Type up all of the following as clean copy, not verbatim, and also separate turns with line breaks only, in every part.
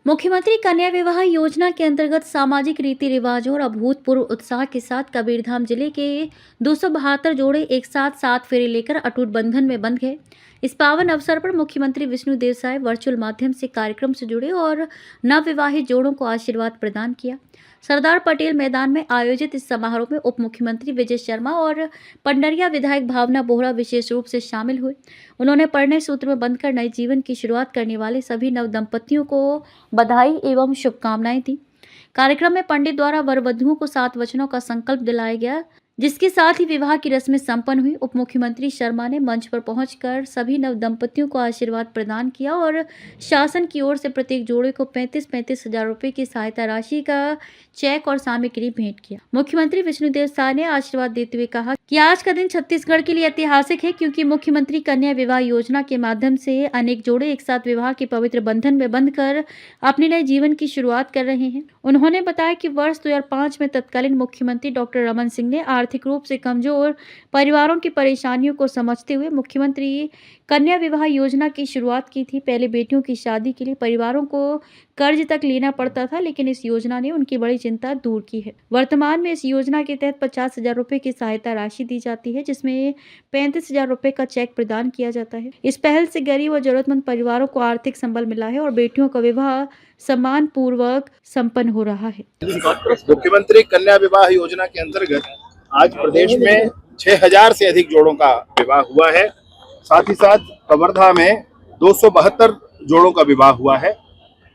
मुख्यमंत्री कन्या विवाह योजना के अंतर्गत सामाजिक रीति रिवाजों और अभूतपूर्व उत्साह के साथ कबीरधाम जिले के 272 जोड़े एक साथ 7 फेरे लेकर अटूट बंधन में बंध गए। इस पावन अवसर पर मुख्यमंत्री विष्णुदेव साय वर्चुअल माध्यम से कार्यक्रम से जुड़े और नवविवाहित जोड़ों को आशीर्वाद प्रदान किया। सरदार पटेल मैदान में आयोजित इस समारोह में उप मुख्यमंत्री विजय शर्मा और पंडरिया विधायक भावना बोहरा विशेष रूप से शामिल हुए। उन्होंने परिणय सूत्र में बंधकर नए जीवन की शुरुआत करने वाले सभी नव दंपतियों को बधाई एवं शुभकामनाएं दी। कार्यक्रम में पंडित द्वारा वर वधुओं को 7 वचनों का संकल्प दिलाया गया, जिसके साथ ही विवाह की रस्में संपन्न हुई। उप मुख्यमंत्री शर्मा ने मंच पर पहुंचकर सभी नव दंपतियों को आशीर्वाद प्रदान किया और शासन की ओर से प्रत्येक जोड़े को 35-35 हजार रुपए की सहायता राशि का चेक और सामग्री भेंट किया। मुख्यमंत्री विष्णुदेव साय ने आशीर्वाद देते हुए कहा कि आज का दिन छत्तीसगढ़ के लिए ऐतिहासिक है, क्योंकि मुख्यमंत्री कन्या विवाह योजना के माध्यम से अनेक जोड़े एक साथ विवाह के पवित्र बंधन में बंधकर अपने नए जीवन की शुरुआत कर रहे हैं। उन्होंने बताया कि वर्ष 2005 में तत्कालीन मुख्यमंत्री डॉक्टर रमन सिंह ने आर्थिक रूप से कमजोर परिवारों की परेशानियों को समझते हुए मुख्यमंत्री कन्या विवाह योजना की शुरुआत की थी। पहले बेटियों की शादी के लिए परिवारों को कर्ज तक लेना पड़ता था, लेकिन इस योजना ने उनकी बड़ी चिंता दूर की है। वर्तमान में इस योजना के तहत 50 हजार रुपए की सहायता राशि दी जाती है, जिसमें 35 हजार रुपए का चेक प्रदान किया जाता है। इस पहल से गरीब और जरूरतमंद परिवारों को आर्थिक संबल मिला है और बेटियों का विवाह सम्मान पूर्वक संपन्न हो रहा है।
मुख्यमंत्री कन्या विवाह योजना के अंतर्गत आज प्रदेश में 6000 से अधिक जोड़ों का विवाह हुआ है। साथ ही साथ कवर्धा में 272 जोड़ों का विवाह हुआ है।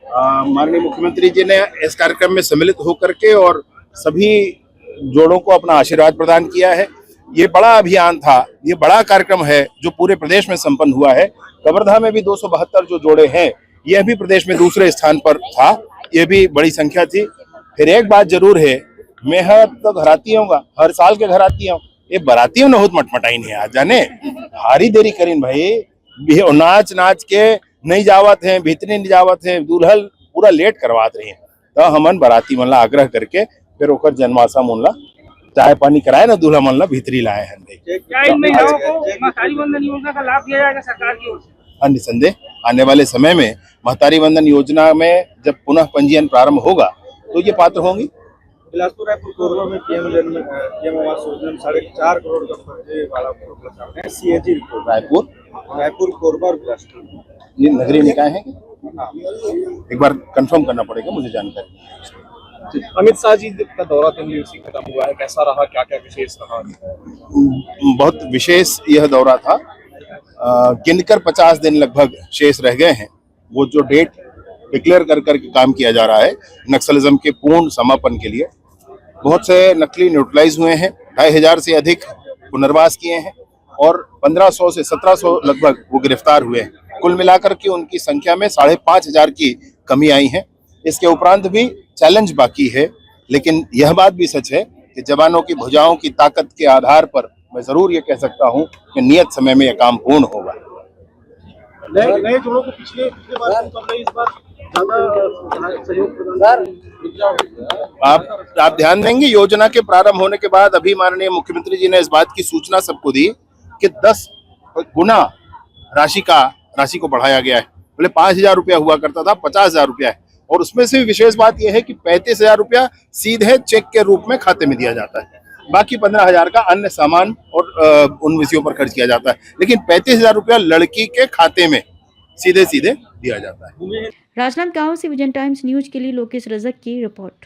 माननीय मुख्यमंत्री जी ने इस कार्यक्रम में सम्मिलित होकर के और सभी जोड़ों को अपना आशीर्वाद प्रदान किया है। ये बड़ा अभियान था, ये बड़ा कार्यक्रम है जो पूरे प्रदेश में संपन्न हुआ है। कवर्धा में भी 272 जो जोड़े हैं, यह भी प्रदेश में दूसरे स्थान पर था। ये भी बड़ी संख्या थी। फिर एक बात जरूर है, मैं तो घराती हूँ, हर साल के घराती हूँ, ये बरातियों ने बहुत मटमटाई नहीं आज जाने हारी देरी करीन भाई, नाच नाच के नहीं जावत है, भीतरी नहीं जावत है, दुल्हन पूरा लेट करवात रही है। तो हमन बराती मन ला आग्रह करके फिर ओकर जनमासा मन ला चाय पानी कराए ना, दूल्हा मन ला भीतरी लाए हैं। निसंदेह आने वाले समय में महतारी वंदन योजना में जब पुनः पंजीयन प्रारंभ होगा तो ये पात्र होंगी।
बिलासपुर रायपुर कोरबा में पीएम आवास योजना 4.5 करोड़ का फंडे वाला है। सीएजी रायपुर कोरबा और बिलासपुर
ये नगरीय निकाय है। एक बार कंफर्म करना पड़ेगा मुझे जानकारी।
अमित शाह जी का दौरा दिल्ली खत्म हुआ है, कैसा रहा, क्या क्या विशेष रहा?
बहुत विशेष यह दौरा था। गिनकर 50 दिन लगभग शेष रह गए हैं। वो जो डेट डिक्लेयर कर करके काम किया जा रहा है नक्सलिज्म के पूर्ण समापन के लिए। बहुत से नकली न्यूट्रलाइज हुए हैं, 2500 से अधिक पुनर्वास किए हैं और 1500 से 1700 लगभग वो गिरफ्तार हुए हैं। कुल मिलाकर के उनकी संख्या में 5500 की कमी आई है। इसके उपरांत भी चैलेंज बाकी है, लेकिन यह बात भी सच है कि जवानों की भुजाओं की ताकत के आधार पर मैं जरूर ये कह सकता हूं कि नियत समय में यह काम पूर्ण होगा।
नए जोड़ों को पिछले बार इस बार
आप ध्यान देंगे, योजना के प्रारंभ होने के बाद अभी माननीय मुख्यमंत्री जी ने इस बात की सूचना सबको दी कि 10 गुना राशि को बढ़ाया गया है। बोले 5000 रुपया हुआ करता था, 50,000 रुपया है। और उसमें से विशेष बात यह है कि 35,000 रुपया सीधे चेक के रूप में खाते में दिया जाता है। बाकी 15,000 का अन्य सामान और उन विषयों पर खर्च किया जाता है, लेकिन 35,000 रुपया लड़की के खाते में सीधे सीधे दिया जाता है।
राजनांदगांव से विजन टाइम्स न्यूज के लिए लोकेश रजक की रिपोर्ट।